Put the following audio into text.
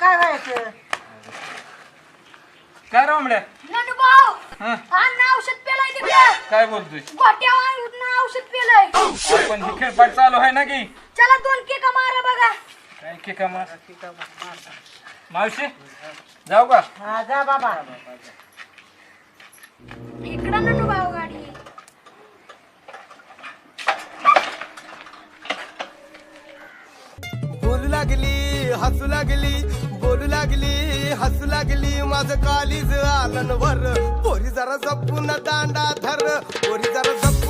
काय व्हायचं? काय रामड्या नंदू भाऊ हं? अन्न औषध पेलाय तिकडे काय बोलतोय गोट्यावर औषध पेलाय. आपण ही खेळपाट चालू आहे ना की चला 2 केका मारा बघा. काय की का मावशी जाऊ का हा जा बाबा. इकडं नंदू भाऊ गाडी. बोलू लागली हसू लागली बोलू लागली हसू लागली माझं कालीज आलन वर पोरी जरा जपून दांडा धर पोरी जरा जपून